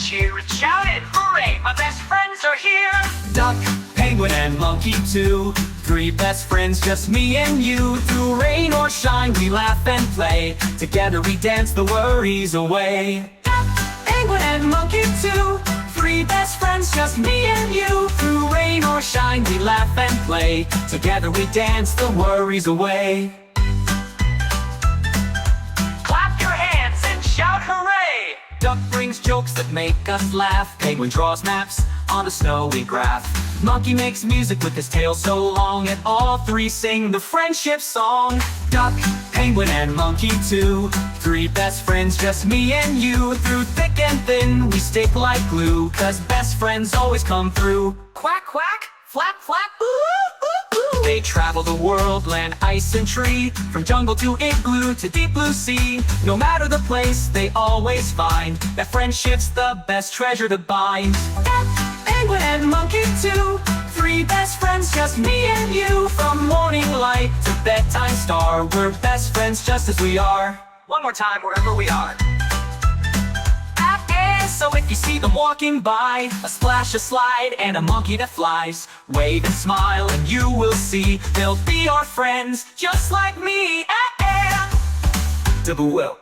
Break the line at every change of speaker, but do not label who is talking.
cheer and shout it, hooray, my best friends are here.
Duck, penguin, and monkey too. Three best friends, just me and you. Through rain or shine, we laugh and play. Together we dance the worries away. Duck, penguin, and monkey too. Three best friends, just me and you. Through rain or shine, we laugh and play. Together we dance the worries away.
Clap your hands and shout hooray!
Duck brings jokes that make us laugh. Penguin draws maps on a snowy graph. Monkey makes music with his tail so long, and all three sing the friendship song. Duck, penguin, and monkey too. Three best friends, just me and you. Through thick and thin, we stick like glue, 'cause best friends always come through.
Quack quack, flap flap, ooh ooh ooh.
They travel the world, land, ice, and tree. From jungle to igloo to deep blue sea. No matter the place, they always find that friendship's the best treasure to bind. Duck, penguin, and monkey too. Three best friends, just me and you. From morning light to bedtime star, we're best friends just as we are.
One more time, wherever we are.
So if you see them walking by, a splash, a slide, and a monkey that flies, wave and smile and you will see they'll be our friends, just like me. Double well.